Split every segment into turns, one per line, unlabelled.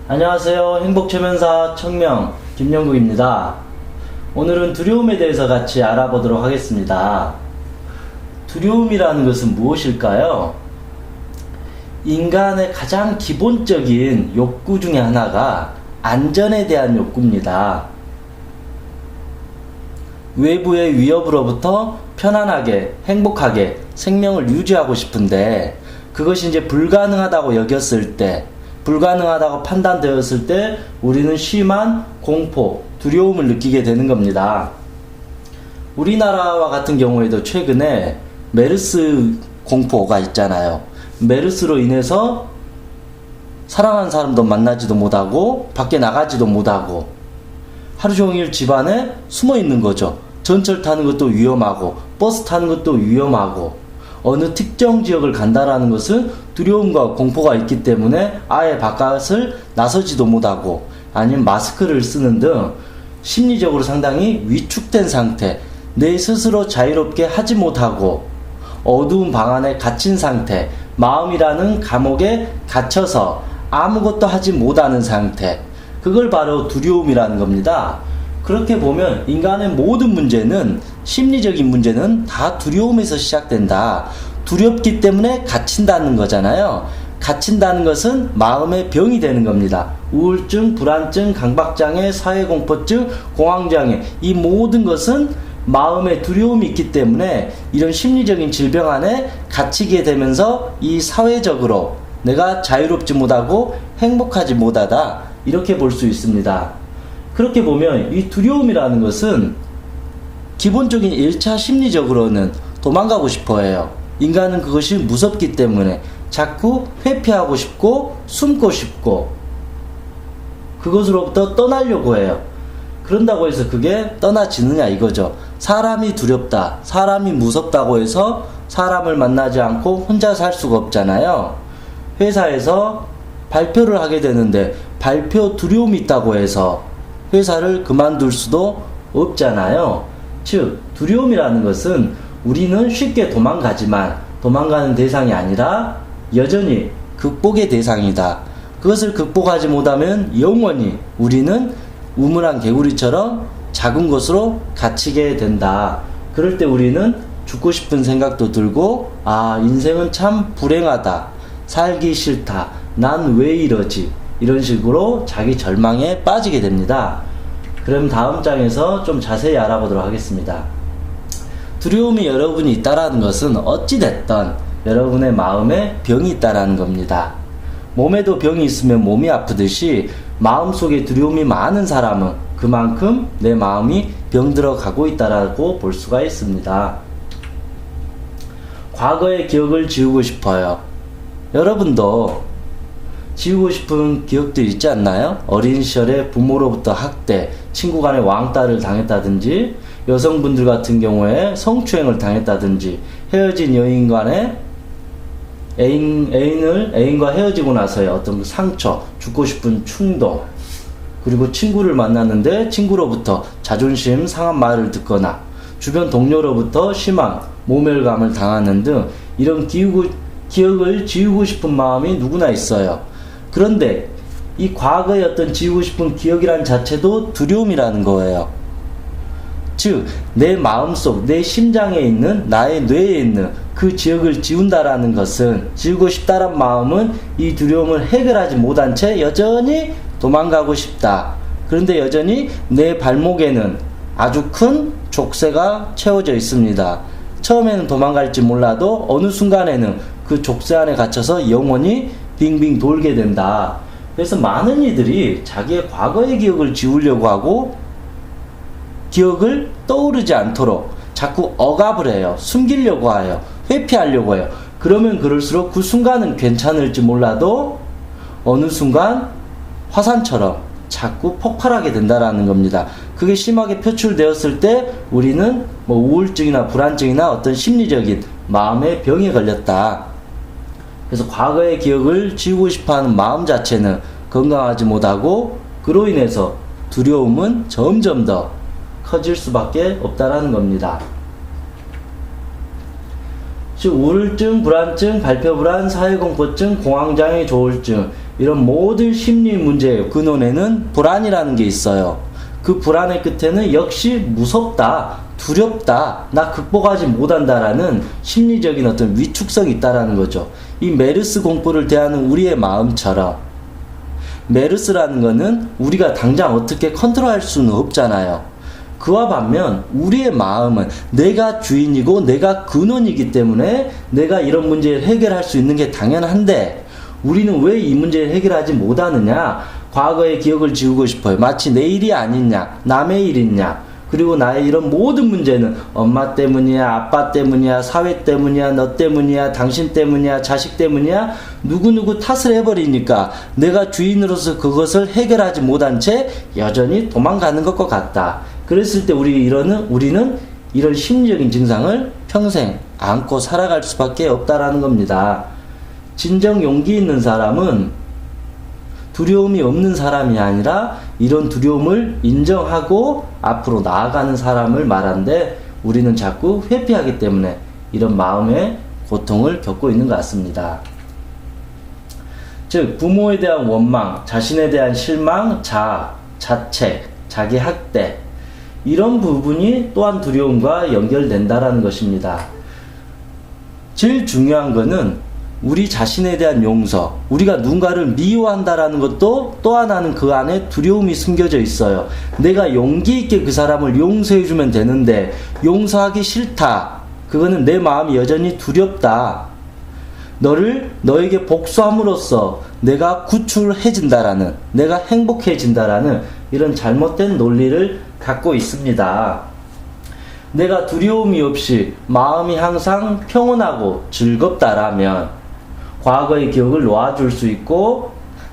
안녕하세요. 행복최면사 청명 김영국입니다. 오늘은 두려움에 대해서 같이 알아보도록 하겠습니다. 두려움이라는 것은 무엇일까요? 인간의 가장 기본적인 욕구 중에 하나가 안전에 대한 욕구입니다. 외부의 위협으로부터 편안하게, 행복하게 생명을 유지하고 싶은데 그것이 이제 불가능하다고 여겼을 때, 불가능하다고 판단되었을 때 우리는 심한 공포, 두려움을 느끼게 되는 겁니다. 우리나라와 같은 경우에도 최근에 메르스 공포가 있잖아요. 메르스로 인해서 사랑하는 사람도 만나지도 못하고 밖에 나가지도 못하고 하루 종일 집 안에 숨어 있는 거죠. 전철 타는 것도 위험하고 버스 타는 것도 위험하고 어느 특정 지역을 간다라는 것은 두려움과 공포가 있기 때문에 아예 바깥을 나서지도 못하고 아니면 마스크를 쓰는 등 심리적으로 상당히 위축된 상태, 내 스스로 자유롭게 하지 못하고 어두운 방 안에 갇힌 상태, 마음이라는 감옥에 갇혀서 아무것도 하지 못하는 상태, 그걸 바로 두려움이라는 겁니다. 그렇게 보면 인간의 모든 문제는, 심리적인 문제는 다 두려움에서 시작된다. 두렵기 때문에 갇힌다는 거잖아요. 갇힌다는 것은 마음의 병이 되는 겁니다. 우울증, 불안증, 강박장애, 사회공포증, 공황장애, 이 모든 것은 마음에 두려움이 있기 때문에 이런 심리적인 질병 안에 갇히게 되면서 이 사회적으로 내가 자유롭지 못하고 행복하지 못하다, 이렇게 볼 수 있습니다. 그렇게 보면 이 두려움이라는 것은 기본적인 1차 심리적으로는 도망가고 싶어 해요. 인간은 그것이 무섭기 때문에 자꾸 회피하고 싶고 숨고 싶고 그것으로부터 떠나려고 해요. 그런다고 해서 그게 떠나지느냐 이거죠. 사람이 두렵다, 사람이 무섭다고 해서 사람을 만나지 않고 혼자 살 수가 없잖아요. 회사에서 발표를 하게 되는데 발표 두려움이 있다고 해서 회사를 그만둘 수도 없잖아요. 즉 두려움이라는 것은 우리는 쉽게 도망가지만 도망가는 대상이 아니라 여전히 극복의 대상이다. 그것을 극복하지 못하면 영원히 우리는 우물안 개구리처럼 작은 곳으로 갇히게 된다. 그럴 때 우리는 죽고 싶은 생각도 들고, 아, 인생은 참 불행하다, 살기 싫다, 난 왜 이러지, 이런 식으로 자기 절망에 빠지게 됩니다. 그럼 다음 장에서 좀 자세히 알아보도록 하겠습니다. 두려움이 여러분이 있다라는 것은 어찌됐든 여러분의 마음에 병이 있다라는 겁니다. 몸에도 병이 있으면 몸이 아프듯이 마음속에 두려움이 많은 사람은 그만큼 내 마음이 병들어 가고 있다라고 볼 수가 있습니다. 과거의 기억을 지우고 싶어요. 여러분도 지우고 싶은 기억들 있지 않나요? 어린 시절에 부모로부터 학대, 친구 간에 왕따를 당했다든지, 여성분들 같은 경우에 성추행을 당했다든지, 헤어진 여인 간에 애인과 헤어지고 나서의 어떤 상처, 죽고 싶은 충동, 그리고 친구를 만났는데 친구로부터 자존심 상한 말을 듣거나 주변 동료로부터 심한 모멸감을 당하는 등 이런 기억을 지우고 싶은 마음이 누구나 있어요. 그런데 이 과거의 어떤 지우고 싶은 기억이란 자체도 두려움이라는 거예요. 즉, 내 마음속, 내 심장에 있는, 나의 뇌에 있는 그 기억을 지운다라는 것은, 지우고 싶다란 마음은 이 두려움을 해결하지 못한 채 여전히 도망가고 싶다. 그런데 여전히 내 발목에는 아주 큰 족쇄가 채워져 있습니다. 처음에는 도망갈지 몰라도 어느 순간에는 그 족쇄 안에 갇혀서 영원히 빙빙 돌게 된다. 그래서 많은 이들이 자기의 과거의 기억을 지우려고 하고 기억을 떠오르지 않도록 자꾸 억압을 해요. 숨기려고 해요. 회피하려고 해요. 그러면 그럴수록 그 순간은 괜찮을지 몰라도 어느 순간 화산처럼 자꾸 폭발하게 된다라는 겁니다. 그게 심하게 표출되었을 때 우리는 우울증이나 불안증이나 어떤 심리적인 마음의 병에 걸렸다. 그래서 과거의 기억을 지우고 싶어하는 마음 자체는 건강하지 못하고 그로 인해서 두려움은 점점 더 커질 수밖에 없다라는 겁니다. 즉 우울증, 불안증, 발표불안, 사회공포증, 공황장애, 조울증, 이런 모든 심리 문제의 근원에는 불안이라는 게 있어요. 그 불안의 끝에는 역시 무섭다, 두렵다, 나 극복하지 못한다라는 심리적인 어떤 위축성이 있다라는 거죠. 이 메르스 공포를 대하는 우리의 마음처럼, 메르스라는 거는 우리가 당장 어떻게 컨트롤할 수는 없잖아요. 그와 반면 우리의 마음은 내가 주인이고 내가 근원이기 때문에 내가 이런 문제를 해결할 수 있는 게 당연한데, 우리는 왜 이 문제를 해결하지 못하느냐? 과거의 기억을 지우고 싶어요. 마치 내 일이 아니냐, 남의 일이냐. 그리고 나의 이런 모든 문제는 엄마 때문이야, 아빠 때문이야, 사회 때문이야, 너 때문이야, 당신 때문이야, 자식 때문이야, 누구누구 탓을 해버리니까 내가 주인으로서 그것을 해결하지 못한 채 여전히 도망가는 것과 같다. 그랬을 때 우리는 이런 심리적인 증상을 평생 안고 살아갈 수밖에 없다라는 겁니다. 진정 용기 있는 사람은 두려움이 없는 사람이 아니라 이런 두려움을 인정하고 앞으로 나아가는 사람을 말하는데, 우리는 자꾸 회피하기 때문에 이런 마음의 고통을 겪고 있는 것 같습니다. 즉, 부모에 대한 원망, 자신에 대한 실망, 자학, 자책, 자기 학대, 이런 부분이 또한 두려움과 연결된다라는 것입니다. 제일 중요한 것은 우리 자신에 대한 용서, 우리가 누군가를 미워한다라는 것도 또 하나는 그 안에 두려움이 숨겨져 있어요. 내가 용기 있게 그 사람을 용서해주면 되는데 용서하기 싫다. 그거는 내 마음이 여전히 두렵다. 너에게 복수함으로써 내가 구출해진다라는, 내가 행복해진다라는 이런 잘못된 논리를 갖고 있습니다. 내가 두려움이 없이 마음이 항상 평온하고 즐겁다라면 과거의 기억을 놓아줄 수 있고,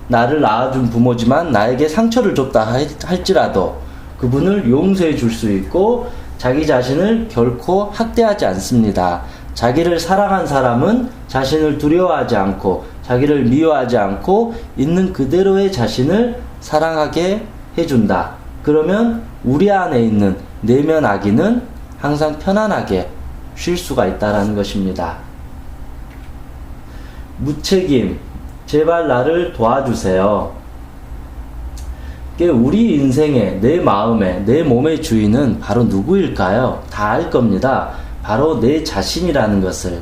나를 낳아준 부모지만 나에게 상처를 줬다 할지라도 그분을 용서해 줄 수 있고, 자기 자신을 결코 학대하지 않습니다. 자기를 사랑한 사람은 자신을 두려워하지 않고 자기를 미워하지 않고 있는 그대로의 자신을 사랑하게 해준다. 그러면 우리 안에 있는 내면 아기는 항상 편안하게 쉴 수가 있다는 것입니다. 무책임, 제발 나를 도와주세요. 우리 인생의, 내 마음의, 내 몸의 주인은 바로 누구일까요? 다 알 겁니다. 바로 내 자신이라는 것을.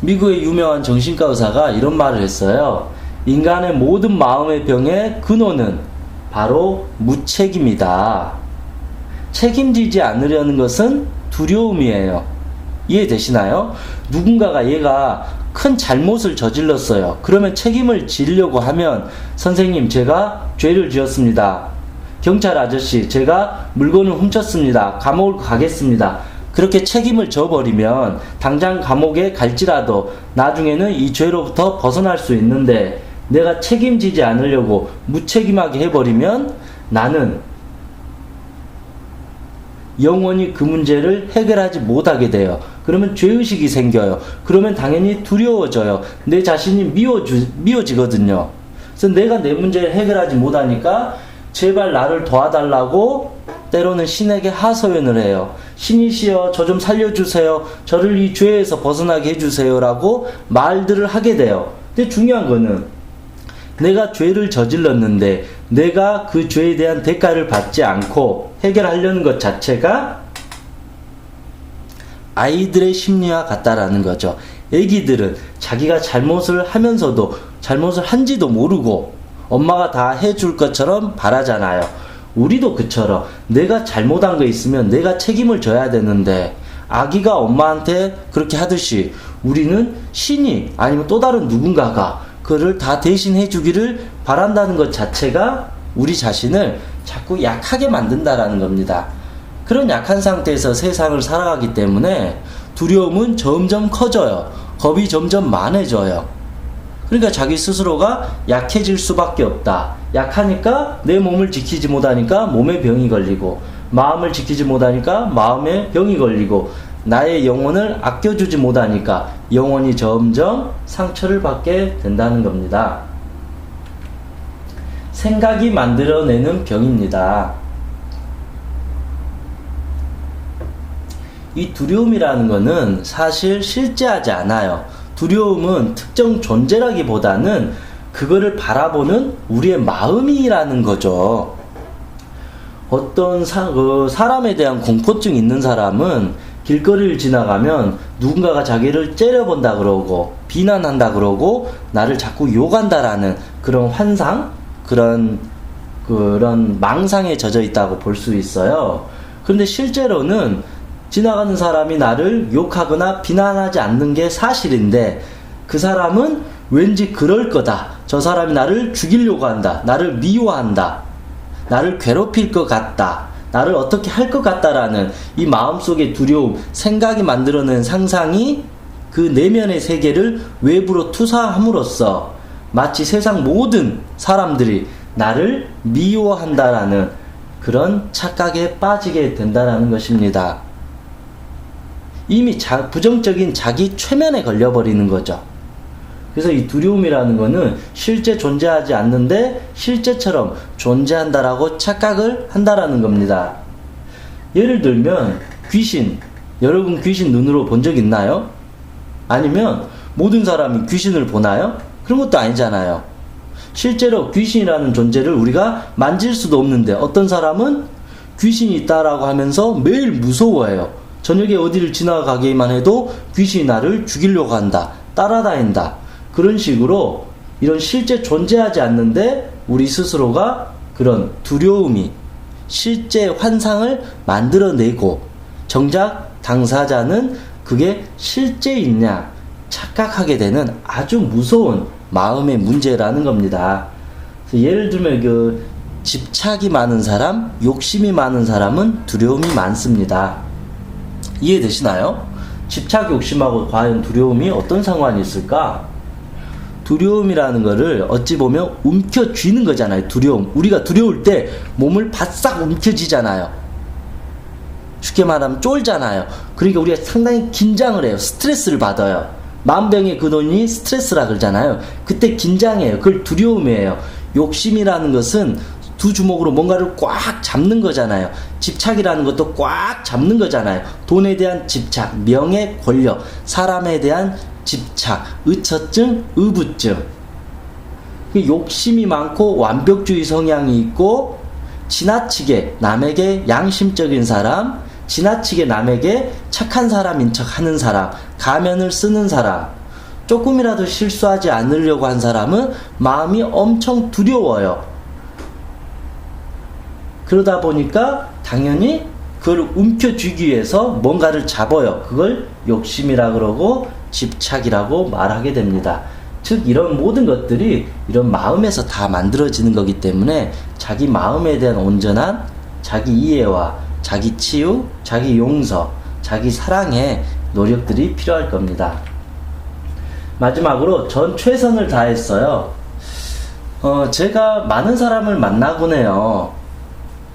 미국의 유명한 정신과 의사가 이런 말을 했어요. 인간의 모든 마음의 병의 근원은 바로 무책임이다. 책임지지 않으려는 것은 두려움이에요. 이해되시나요? 누군가가 얘가 큰 잘못을 저질렀어요. 그러면 책임을 지려고 하면, 선생님 제가 죄를 지었습니다. 경찰 아저씨 제가 물건을 훔쳤습니다. 감옥을 가겠습니다. 그렇게 책임을 져버리면 당장 감옥에 갈지라도 나중에는 이 죄로부터 벗어날 수 있는데, 내가 책임지지 않으려고 무책임하게 해버리면 나는 영원히 그 문제를 해결하지 못하게 돼요. 그러면 죄의식이 생겨요. 그러면 당연히 두려워져요. 내 자신이 미워지거든요. 그래서 내가 내 문제를 해결하지 못하니까 제발 나를 도와달라고 때로는 신에게 하소연을 해요. 신이시여 저 좀 살려주세요. 저를 이 죄에서 벗어나게 해주세요 라고 말들을 하게 돼요. 근데 중요한 거는 내가 죄를 저질렀는데 내가 그 죄에 대한 대가를 받지 않고 해결하려는 것 자체가 아이들의 심리와 같다라는 거죠. 애기들은 자기가 잘못을 하면서도 잘못을 한지도 모르고 엄마가 다 해줄 것처럼 바라잖아요. 우리도 그처럼 내가 잘못한 거 있으면 내가 책임을 져야 되는데, 아기가 엄마한테 그렇게 하듯이 우리는 신이 아니면 또 다른 누군가가 그를 다 대신 해주기를 바란다는 것 자체가 우리 자신을 자꾸 약하게 만든다라는 겁니다. 그런 약한 상태에서 세상을 살아가기 때문에 두려움은 점점 커져요. 겁이 점점 많아져요. 그러니까 자기 스스로가 약해질 수밖에 없다. 약하니까 내 몸을 지키지 못하니까 몸에 병이 걸리고, 마음을 지키지 못하니까 마음에 병이 걸리고, 나의 영혼을 아껴주지 못하니까 영혼이 점점 상처를 받게 된다는 겁니다. 생각이 만들어내는 병입니다. 이 두려움이라는 것은 사실 실제하지 않아요. 두려움은 특정 존재라기보다는 그거를 바라보는 우리의 마음이라는 거죠. 어떤 사람에 대한 공포증 있는 사람은 길거리를 지나가면 누군가가 자기를 째려본다 그러고 비난한다 그러고 나를 자꾸 욕한다라는 그런 환상, 그런 망상에 젖어 있다고 볼 수 있어요. 그런데 실제로는 지나가는 사람이 나를 욕하거나 비난하지 않는 게 사실인데 그 사람은 왠지 그럴 거다. 저 사람이 나를 죽이려고 한다. 나를 미워한다. 나를 괴롭힐 것 같다. 나를 어떻게 할 것 같다라는 이 마음속의 두려움, 생각이 만들어낸 상상이 그 내면의 세계를 외부로 투사함으로써 마치 세상 모든 사람들이 나를 미워한다라는 그런 착각에 빠지게 된다라는 것입니다. 이미 부정적인 자기 최면에 걸려버리는 거죠. 그래서 이 두려움이라는 거는 실제 존재하지 않는데 실제처럼 존재한다라고 착각을 한다라는 겁니다. 예를 들면 귀신, 여러분 귀신 눈으로 본 적 있나요? 아니면 모든 사람이 귀신을 보나요? 그런 것도 아니잖아요. 실제로 귀신이라는 존재를 우리가 만질 수도 없는데 어떤 사람은 귀신이 있다라고 하면서 매일 무서워해요. 저녁에 어디를 지나가기만 해도 귀신이 나를 죽이려고 한다, 따라다닌다. 그런 식으로 이런 실제 존재하지 않는데 우리 스스로가 그런 두려움이 실제 환상을 만들어내고 정작 당사자는 그게 실제 있냐 착각하게 되는 아주 무서운 마음의 문제라는 겁니다. 예를 들면 집착이 많은 사람, 욕심이 많은 사람은 두려움이 많습니다. 이해되시나요? 집착, 욕심하고 과연 두려움이 어떤 상관이 있을까? 두려움이라는 거를 어찌 보면 움켜쥐는 거잖아요. 두려움. 우리가 두려울 때 몸을 바싹 움켜쥐잖아요. 쉽게 말하면 쫄잖아요. 그러니까 우리가 상당히 긴장을 해요. 스트레스를 받아요. 만병의 근원이 스트레스라 그러잖아요. 그때 긴장해요. 그걸 두려움이에요. 욕심이라는 것은 두 주먹으로 뭔가를 꽉 잡는 거잖아요. 집착이라는 것도 꽉 잡는 거잖아요. 돈에 대한 집착, 명예, 권력, 사람에 대한 집착, 의처증, 의부증. 욕심이 많고 완벽주의 성향이 있고 지나치게 남에게 양심적인 사람, 지나치게 남에게 착한 사람인 척 하는 사람, 가면을 쓰는 사람, 조금이라도 실수하지 않으려고 한 사람은 마음이 엄청 두려워요. 그러다 보니까 당연히 그걸 움켜쥐기 위해서 뭔가를 잡아요. 그걸 욕심이라 그러고 집착이라고 말하게 됩니다. 즉 이런 모든 것들이 이런 마음에서 다 만들어지는 거기 때문에 자기 마음에 대한 온전한 자기 이해와 자기 치유, 자기 용서, 자기 사랑의 노력들이 필요할 겁니다. 마지막으로 전 최선을 다했어요. 제가 많은 사람을 만나곤 해요.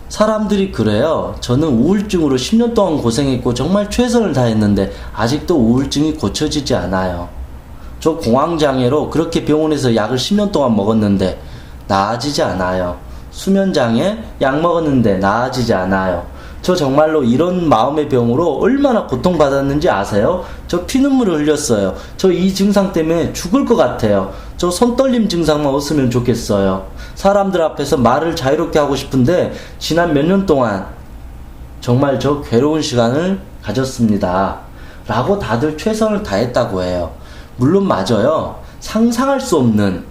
사람들이 그래요. 저는 우울증으로 10년 동안 고생했고 정말 최선을 다했는데 아직도 우울증이 고쳐지지 않아요. 저 공황장애로 그렇게 병원에서 약을 10년 동안 먹었는데 나아지지 않아요. 수면장애 약 먹었는데 나아지지 않아요. 저 정말로 이런 마음의 병으로 얼마나 고통받았는지 아세요? 저 피눈물을 흘렸어요. 저 이 증상 때문에 죽을 것 같아요. 저 손떨림 증상만 없으면 좋겠어요. 사람들 앞에서 말을 자유롭게 하고 싶은데 지난 몇 년 동안 정말 저 괴로운 시간을 가졌습니다. 라고 다들 최선을 다했다고 해요. 물론 맞아요. 상상할 수 없는,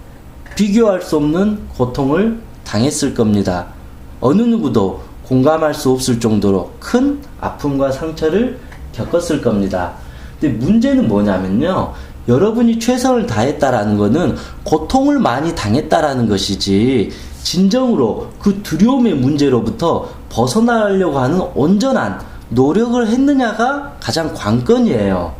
비교할 수 없는 고통을 당했을 겁니다. 어느 누구도 공감할 수 없을 정도로 큰 아픔과 상처를 겪었을 겁니다. 근데 문제는 뭐냐면요. 여러분이 최선을 다했다라는 것은 고통을 많이 당했다라는 것이지 진정으로 그 두려움의 문제로부터 벗어나려고 하는 온전한 노력을 했느냐가 가장 관건이에요.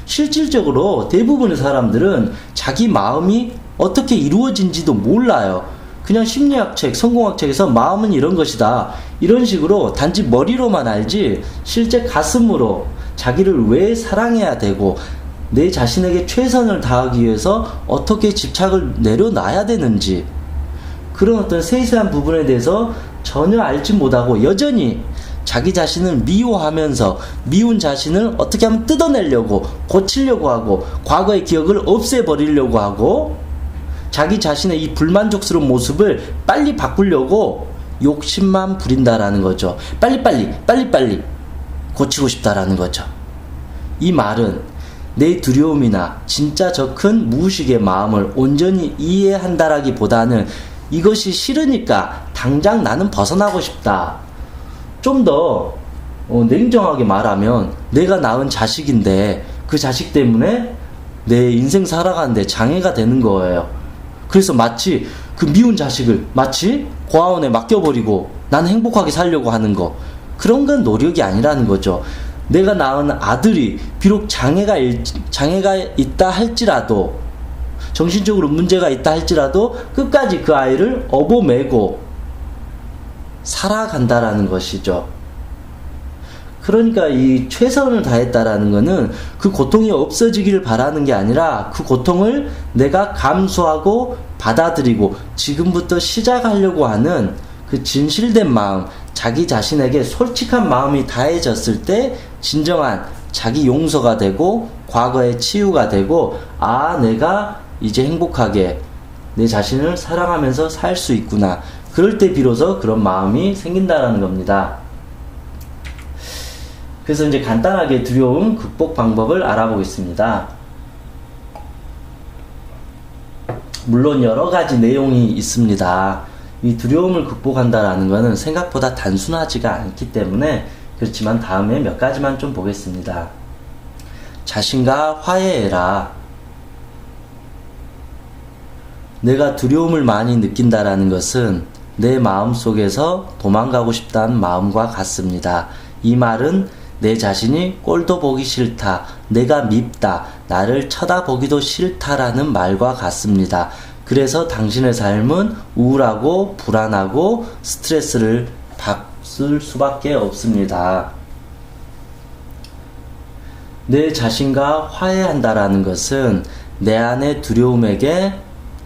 실질적으로 대부분의 사람들은 자기 마음이 어떻게 이루어진지도 몰라요. 그냥 심리학책, 성공학책에서 마음은 이런 것이다. 이런 식으로 단지 머리로만 알지 실제 가슴으로 자기를 왜 사랑해야 되고 내 자신에게 최선을 다하기 위해서 어떻게 집착을 내려놔야 되는지 그런 어떤 세세한 부분에 대해서 전혀 알지 못하고 여전히 자기 자신을 미워하면서 미운 자신을 어떻게 하면 뜯어내려고 고치려고 하고 과거의 기억을 없애버리려고 하고 자기 자신의 이 불만족스러운 모습을 빨리 바꾸려고 욕심만 부린다라는 거죠. 빨리빨리 고치고 싶다라는 거죠. 이 말은 내 두려움이나 진짜 저 큰 무의식의 마음을 온전히 이해한다라기보다는 이것이 싫으니까 당장 나는 벗어나고 싶다. 좀 더 냉정하게 말하면 내가 낳은 자식인데 그 자식 때문에 내 인생 살아가는데 장애가 되는 거예요. 그래서 마치 그 미운 자식을 마치 고아원에 맡겨버리고 난 행복하게 살려고 하는 거, 그런 건 노력이 아니라는 거죠. 내가 낳은 아들이 비록 장애가 있다 할지라도, 정신적으로 문제가 있다 할지라도 끝까지 그 아이를 업어매고 살아간다라는 것이죠. 그러니까 이 최선을 다했다라는 것은 그 고통이 없어지기를 바라는 게 아니라 그 고통을 내가 감수하고 받아들이고 지금부터 시작하려고 하는 그 진실된 마음, 자기 자신에게 솔직한 마음이 다해졌을 때 진정한 자기 용서가 되고 과거의 치유가 되고, 아, 내가 이제 행복하게 내 자신을 사랑하면서 살 수 있구나. 그럴 때 비로소 그런 마음이 생긴다라는 겁니다. 그래서 이제 간단하게 두려움 극복 방법을 알아보겠습니다. 물론 여러 가지 내용이 있습니다. 이 두려움을 극복한다라는 것은 생각보다 단순하지가 않기 때문에, 그렇지만 다음에 몇 가지만 좀 보겠습니다. 자신과 화해해라. 내가 두려움을 많이 느낀다라는 것은 내 마음 속에서 도망가고 싶다는 마음과 같습니다. 이 말은 내 자신이 꼴도 보기 싫다, 내가 밉다, 나를 쳐다보기도 싫다라는 말과 같습니다. 그래서 당신의 삶은 우울하고 불안하고 스트레스를 받을 수밖에 없습니다. 내 자신과 화해한다라는 것은 내 안의 두려움에게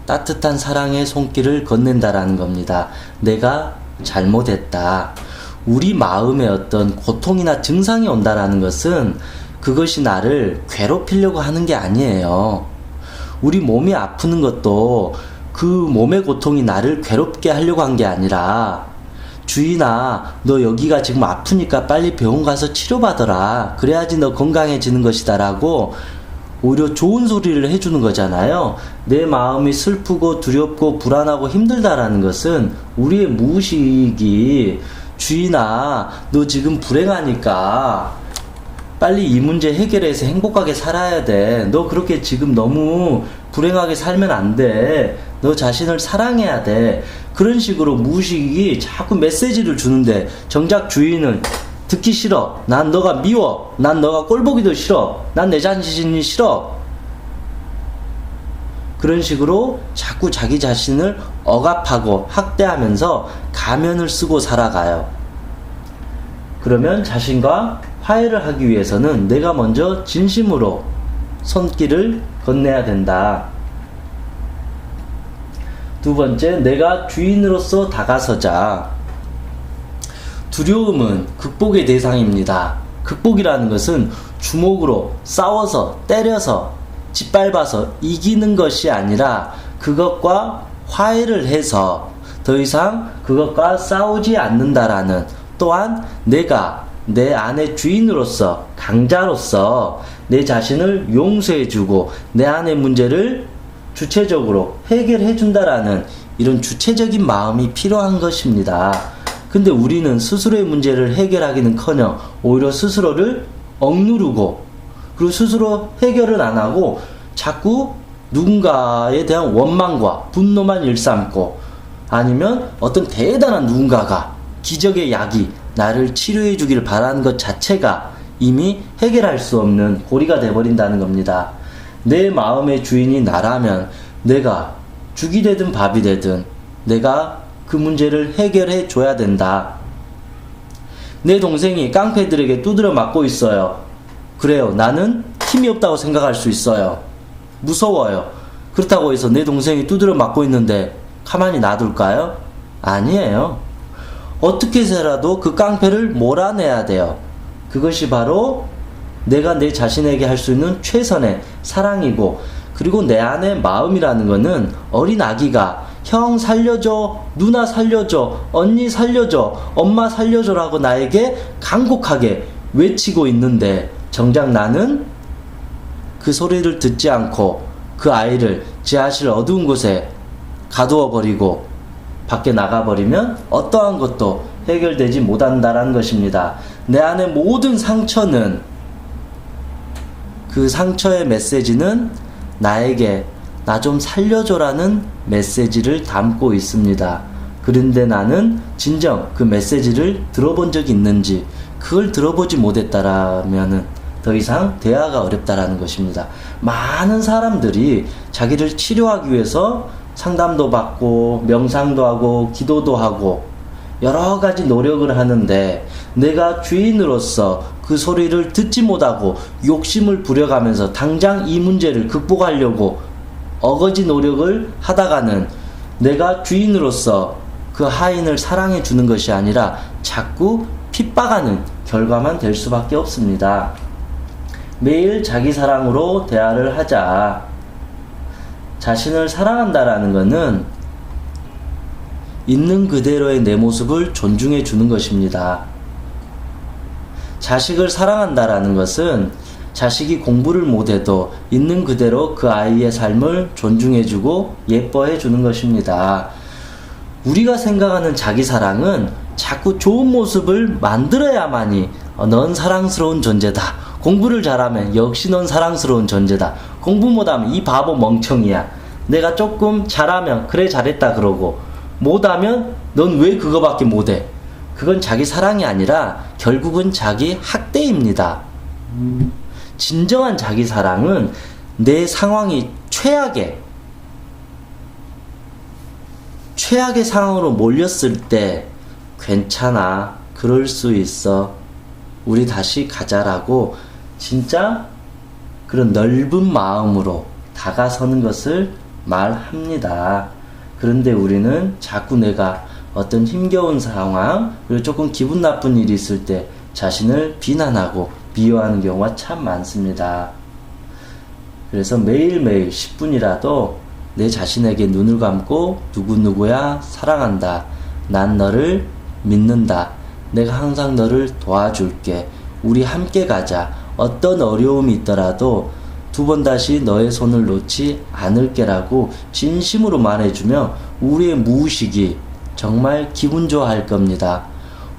따뜻한 사랑의 손길을 건넨다라는 겁니다. 내가 잘못했다. 우리 마음에 어떤 고통이나 증상이 온다라는 것은 그것이 나를 괴롭히려고 하는 게 아니에요. 우리 몸이 아프는 것도 그 몸의 고통이 나를 괴롭게 하려고 한 게 아니라, 주인아, 너 여기가 지금 아프니까 빨리 병원 가서 치료받아라. 그래야지 너 건강해지는 것이다 라고 오히려 좋은 소리를 해주는 거잖아요. 내 마음이 슬프고 두렵고 불안하고 힘들다라는 것은 우리의 무의식이, 주인아, 너 지금 불행하니까 빨리 이 문제 해결해서 행복하게 살아야 돼. 너 그렇게 지금 너무 불행하게 살면 안 돼. 너 자신을 사랑해야 돼. 그런 식으로 무의식이 자꾸 메시지를 주는데 정작 주인은 듣기 싫어. 난 너가 미워. 난 너가 꼴보기도 싫어. 난 내 자신이 싫어. 그런 식으로 자꾸 자기 자신을 억압하고 학대하면서 가면을 쓰고 살아가요. 그러면 자신과 화해를 하기 위해서는 내가 먼저 진심으로 손길을 건네야 된다. 두 번째, 내가 주인으로서 다가서자. 두려움은 극복의 대상입니다. 극복이라는 것은 주먹으로 싸워서 때려서 짓밟아서 이기는 것이 아니라 그것과 화해를 해서 더 이상 그것과 싸우지 않는다라는, 또한 내가 내 안의 주인으로서, 강자로서 내 자신을 용서해주고 내 안의 문제를 주체적으로 해결해준다라는 이런 주체적인 마음이 필요한 것입니다. 근데 우리는 스스로의 문제를 해결하기는커녕 오히려 스스로를 억누르고, 그리고 스스로 해결을 안 하고 자꾸 누군가에 대한 원망과 분노만 일삼고, 아니면 어떤 대단한 누군가가, 기적의 약이 나를 치료해 주기를 바라는 것 자체가 이미 해결할 수 없는 고리가 되어버린다는 겁니다. 내 마음의 주인이 나라면 내가 죽이 되든 밥이 되든 내가 그 문제를 해결해 줘야 된다. 내 동생이 깡패들에게 두드려 맞고 있어요. 그래요. 나는 힘이 없다고 생각할 수 있어요. 무서워요. 그렇다고 해서 내 동생이 두드려 맞고 있는데 가만히 놔둘까요? 아니에요. 어떻게 해서라도 그 깡패를 몰아내야 돼요. 그것이 바로 내가 내 자신에게 할 수 있는 최선의 사랑이고, 그리고 내 안의 마음이라는 거는 어린 아기가 형 살려줘, 누나 살려줘, 언니 살려줘, 엄마 살려줘라고 나에게 간곡하게 외치고 있는데 정작 나는 그 소리를 듣지 않고 그 아이를 지하실 어두운 곳에 가두어 버리고 밖에 나가버리면 어떠한 것도 해결되지 못한다라는 것입니다. 내 안의 모든 상처는, 그 상처의 메시지는 나에게 나 좀 살려줘라는 메시지를 담고 있습니다. 그런데 나는 진정 그 메시지를 들어본 적이 있는지, 그걸 들어보지 못했다라면은 더 이상 대화가 어렵다라는 것입니다. 많은 사람들이 자기를 치료하기 위해서 상담도 받고 명상도 하고 기도도 하고 여러 가지 노력을 하는데, 내가 주인으로서 그 소리를 듣지 못하고 욕심을 부려가면서 당장 이 문제를 극복하려고 어거지 노력을 하다가는 내가 주인으로서 그 하인을 사랑해 주는 것이 아니라 자꾸 핍박하는 결과만 될 수밖에 없습니다. 매일 자기 사랑으로 대화를 하자. 자신을 사랑한다라는 것은 있는 그대로의 내 모습을 존중해 주는 것입니다. 자식을 사랑한다라는 것은 자식이 공부를 못해도 있는 그대로 그 아이의 삶을 존중해 주고 예뻐해 주는 것입니다. 우리가 생각하는 자기 사랑은 자꾸 좋은 모습을 만들어야만이 넌 사랑스러운 존재다. 공부를 잘하면 역시 넌 사랑스러운 존재다. 공부 못하면 이 바보 멍청이야. 내가 조금 잘하면 그래 잘했다 그러고, 못하면 넌 왜 그거밖에 못해. 그건 자기 사랑이 아니라 결국은 자기 학대입니다. 진정한 자기 사랑은 내 상황이 최악의 상황으로 몰렸을 때 괜찮아, 그럴 수 있어, 우리 다시 가자라고 진짜 그런 넓은 마음으로 다가서는 것을 말합니다. 그런데 우리는 자꾸 내가 어떤 힘겨운 상황, 그리고 조금 기분 나쁜 일이 있을 때 자신을 비난하고 비호하는 경우가 참 많습니다. 그래서 매일매일 10분이라도 내 자신에게 눈을 감고 누구누구야 사랑한다. 난 너를 믿는다. 내가 항상 너를 도와줄게. 우리 함께 가자. 어떤 어려움이 있더라도 두 번 다시 너의 손을 놓지 않을게라고 진심으로 말해주며 우리의 무의식이 정말 기분 좋아할 겁니다.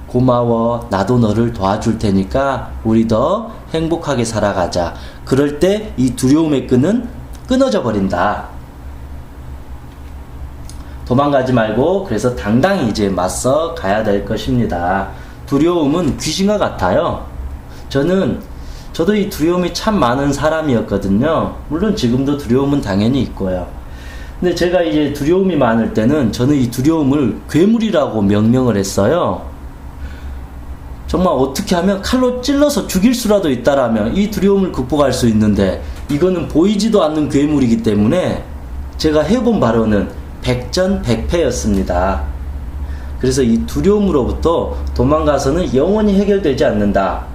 고마워. 나도 너를 도와줄 테니까 우리 더 행복하게 살아가자. 그럴 때 이 두려움의 끈은 끊어져 버린다. 도망가지 말고 그래서 당당히 이제 맞서 가야 될 것입니다. 두려움은 귀신과 같아요. 저도 이 두려움이 참 많은 사람이었거든요. 물론 지금도 두려움은 당연히 있고요. 근데 제가 이제 두려움이 많을 때는 저는 이 두려움을 괴물이라고 명명을 했어요. 정말 어떻게 하면 칼로 찔러서 죽일 수라도 있다라면 이 두려움을 극복할 수 있는데, 이거는 보이지도 않는 괴물이기 때문에 제가 해본 발언은 백전백패였습니다. 그래서 이 두려움으로부터 도망가서는 영원히 해결되지 않는다.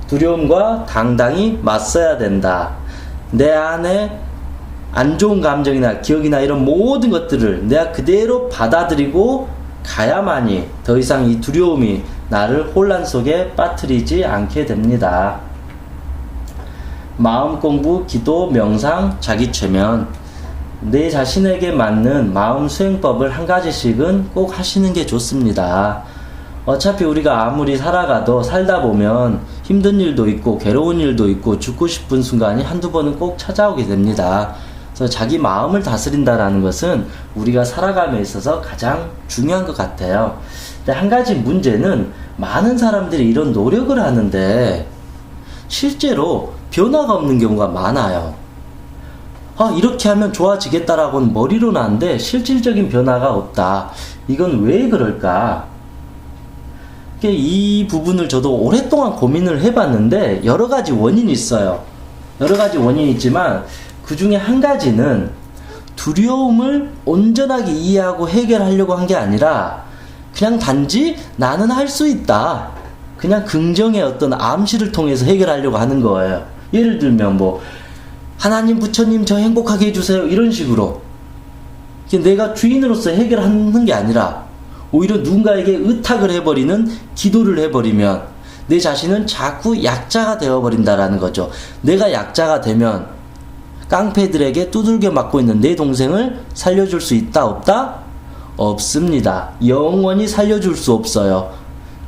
두려움과 당당히 맞서야 된다. 내 안에 안 좋은 감정이나 기억이나 이런 모든 것들을 내가 그대로 받아들이고 가야만이 더 이상 이 두려움이 나를 혼란 속에 빠뜨리지 않게 됩니다. 마음 공부, 기도, 명상, 자기 최면, 내 자신에게 맞는 마음 수행법을 한 가지씩은 꼭 하시는 게 좋습니다. 어차피 우리가 아무리 살다 보면 힘든 일도 있고 괴로운 일도 있고 죽고 싶은 순간이 한두 번은 꼭 찾아오게 됩니다. 그래서 자기 마음을 다스린다라는 것은 우리가 살아감에 있어서 가장 중요한 것 같아요. 근데 한 가지 문제는 많은 사람들이 이런 노력을 하는데 실제로 변화가 없는 경우가 많아요. 이렇게 하면 좋아지겠다라고는 머리로는 하는데 실질적인 변화가 없다. 이건 왜 그럴까? 이 부분을 저도 오랫동안 고민을 해봤는데 여러 가지 원인이 있어요. 여러 가지 원인이 있지만 그 중에 한 가지는 두려움을 온전하게 이해하고 해결하려고 한 게 아니라 그냥 단지 나는 할 수 있다. 그냥 긍정의 어떤 암시를 통해서 해결하려고 하는 거예요. 예를 들면 하나님, 부처님, 저 행복하게 해주세요. 이런 식으로. 내가 주인으로서 해결하는 게 아니라 오히려 누군가에게 의탁을 해버리는 기도를 해버리면 내 자신은 자꾸 약자가 되어버린다라는 거죠. 내가 약자가 되면 깡패들에게 두들겨 맞고 있는 내 동생을 살려줄 수 있다, 없다? 없습니다. 영원히 살려줄 수 없어요.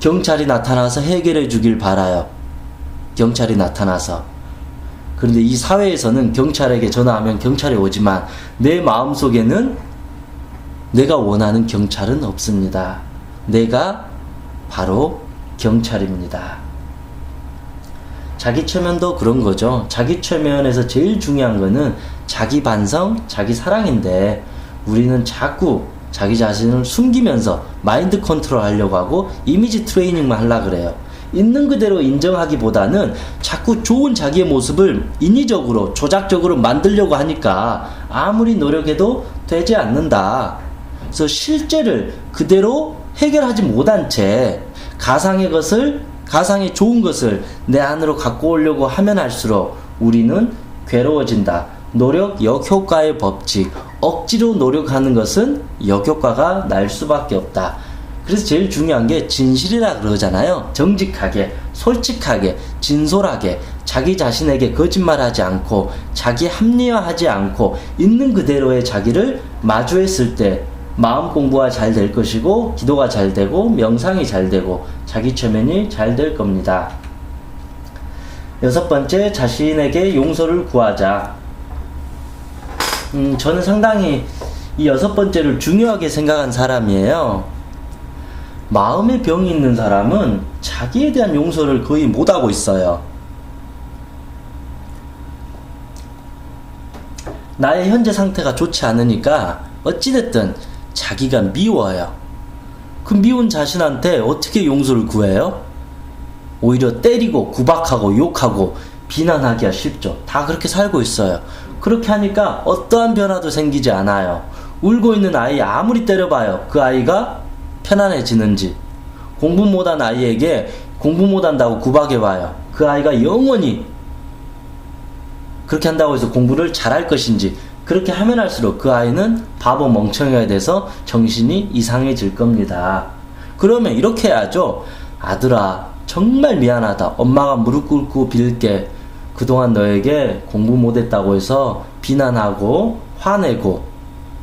경찰이 나타나서 해결해 주길 바라요. 경찰이 나타나서. 그런데 이 사회에서는 경찰에게 전화하면 경찰이 오지만 내 마음속에는 내가 원하는 경찰은 없습니다. 내가 바로 경찰입니다. 자기 최면도 그런 거죠. 자기 최면에서 제일 중요한 거는 자기 반성, 자기 사랑인데 우리는 자꾸 자기 자신을 숨기면서 마인드 컨트롤 하려고 하고 이미지 트레이닝만 하려고 그래요. 있는 그대로 인정하기보다는 자꾸 좋은 자기의 모습을 인위적으로 조작적으로 만들려고 하니까 아무리 노력해도 되지 않는다. 그래서 실제를 그대로 해결하지 못한 채 가상의 좋은 것을 내 안으로 갖고 오려고 하면 할수록 우리는 괴로워진다. 노력 역효과의 법칙. 억지로 노력하는 것은 역효과가 날 수밖에 없다. 그래서 제일 중요한 게 진실이라 그러잖아요. 정직하게, 솔직하게, 진솔하게, 자기 자신에게 거짓말하지 않고, 자기 합리화하지 않고, 있는 그대로의 자기를 마주했을 때 마음 공부가 잘 될 것이고, 기도가 잘 되고, 명상이 잘 되고, 자기 최면이 잘 될 겁니다. 6번째, 자신에게 용서를 구하자. 저는 상당히 이 6번째를 중요하게 생각한 사람이에요. 마음의 병이 있는 사람은 자기에 대한 용서를 거의 못하고 있어요. 나의 현재 상태가 좋지 않으니까 어찌됐든 자기가 미워요. 그 미운 자신한테 어떻게 용서를 구해요? 오히려 때리고 구박하고 욕하고 비난하기가 쉽죠. 다 그렇게 살고 있어요. 그렇게 하니까 어떠한 변화도 생기지 않아요. 울고 있는 아이 아무리 때려봐요. 그 아이가 편안해지는지. 공부 못한 아이에게 공부 못한다고 구박해봐요. 그 아이가 영원히 그렇게 한다고 해서 공부를 잘할 것인지. 그렇게 하면 할수록 그 아이는 바보 멍청이가 돼서 정신이 이상해질 겁니다. 그러면 이렇게 해야죠. 아들아, 정말 미안하다. 엄마가 무릎 꿇고 빌게. 그동안 너에게 공부 못했다고 해서 비난하고 화내고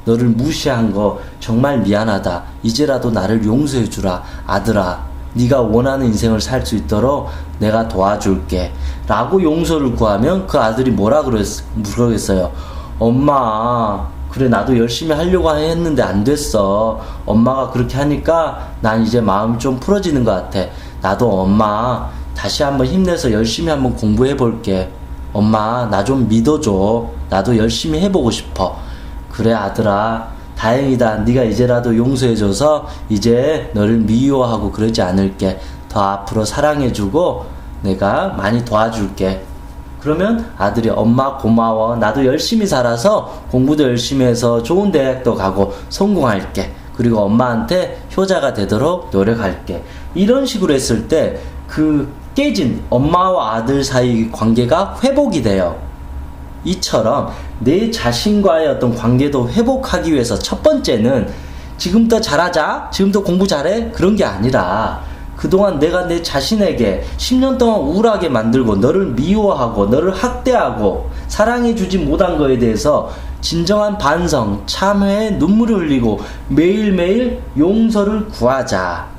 너를 무시한 거 정말 미안하다. 이제라도 나를 용서해 주라. 아들아, 네가 원하는 인생을 살 수 있도록 내가 도와줄게. 라고 용서를 구하면 그 아들이 뭐라 그러겠어요? 엄마, 그래 나도 열심히 하려고 했는데 안 됐어. 엄마가 그렇게 하니까 난 이제 마음이 좀 풀어지는 것 같아. 나도 엄마 다시 한번 힘내서 열심히 한번 공부해 볼게. 엄마, 나 좀 믿어줘. 나도 열심히 해보고 싶어. 그래 아들아, 다행이다. 네가 이제라도 용서해줘서 이제 너를 미워하고 그러지 않을게. 더 앞으로 사랑해주고 내가 많이 도와줄게. 그러면 아들이 엄마 고마워. 나도 열심히 살아서 공부도 열심히 해서 좋은 대학도 가고 성공할게. 그리고 엄마한테 효자가 되도록 노력할게. 이런 식으로 했을 때 그 깨진 엄마와 아들 사이 관계가 회복이 돼요. 이처럼 내 자신과의 어떤 관계도 회복하기 위해서 첫 번째는 지금부터 잘하자, 지금부터 공부 잘해, 그런 게 아니라 그동안 내가 내 자신에게 10년 동안 우울하게 만들고 너를 미워하고 너를 학대하고 사랑해주지 못한 거에 대해서 진정한 반성, 참회, 눈물을 흘리고 매일매일 용서를 구하자.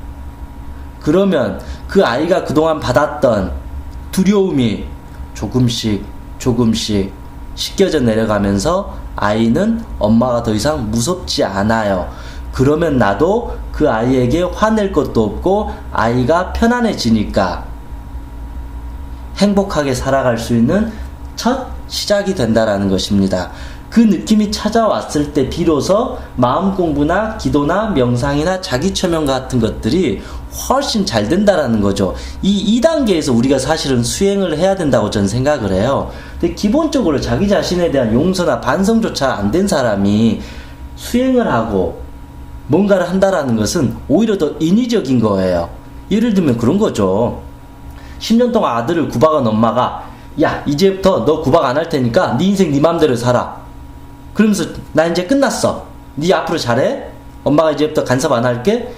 그러면 그 아이가 그동안 받았던 두려움이 조금씩 씻겨져 내려가면서 아이는 엄마가 더 이상 무섭지 않아요. 그러면 나도 그 아이에게 화낼 것도 없고 아이가 편안해지니까 행복하게 살아갈 수 있는 첫 시작이 된다라는 것입니다. 그 느낌이 찾아왔을 때 비로소 마음 공부나 기도나 명상이나 자기 최면 같은 것들이 훨씬 잘 된다라는 거죠. 이 2단계에서 우리가 사실은 수행을 해야 된다고 저는 생각을 해요. 근데 기본적으로 자기 자신에 대한 용서나 반성조차 안 된 사람이 수행을 하고 뭔가를 한다라는 것은 오히려 더 인위적인 거예요. 예를 들면 그런 거죠. 10년 동안 아들을 구박한 엄마가 야, 이제부터 너 구박 안 할 테니까 네 인생 네 맘대로 살아. 그러면서 나 이제 끝났어. 네 앞으로 잘해. 엄마가 이제부터 간섭 안 할게.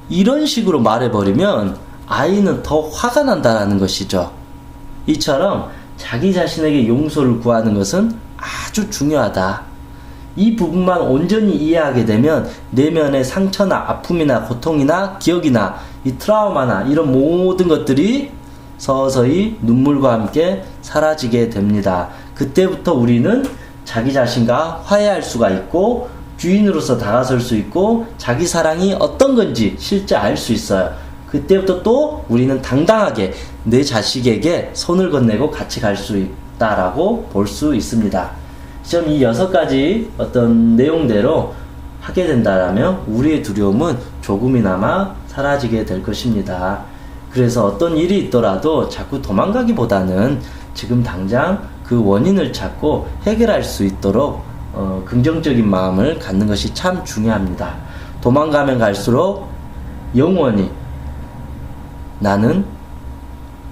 이런 식으로 말해버리면 아이는 더 화가 난다라는 것이죠. 이처럼 자기 자신에게 용서를 구하는 것은 아주 중요하다. 이 부분만 온전히 이해하게 되면 내면의 상처나 아픔이나 고통이나 기억이나 이 트라우마나 이런 모든 것들이 서서히 눈물과 함께 사라지게 됩니다. 그때부터 우리는 자기 자신과 화해할 수가 있고 주인으로서 다가설 수 있고 자기 사랑이 어떤 건지 실제 알 수 있어요. 그때부터 또 우리는 당당하게 내 자식에게 손을 건네고 같이 갈 수 있다라고 볼 수 있습니다. 시험 이 6가지 어떤 내용대로 하게 된다라면 우리의 두려움은 조금이나마 사라지게 될 것입니다. 그래서 어떤 일이 있더라도 자꾸 도망가기보다는 지금 당장 그 원인을 찾고 해결할 수 있도록 긍정적인 마음을 갖는 것이 참 중요합니다. 도망가면 갈수록 영원히 나는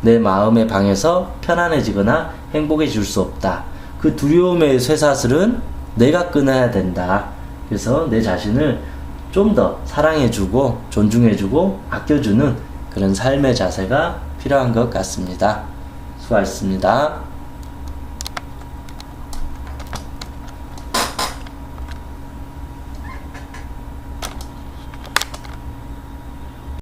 내 마음의 방에서 편안해지거나 행복해질 수 없다. 그 두려움의 쇠사슬은 내가 끊어야 된다. 그래서 내 자신을 좀 더 사랑해주고 존중해주고 아껴주는 그런 삶의 자세가 필요한 것 같습니다. 수고하셨습니다.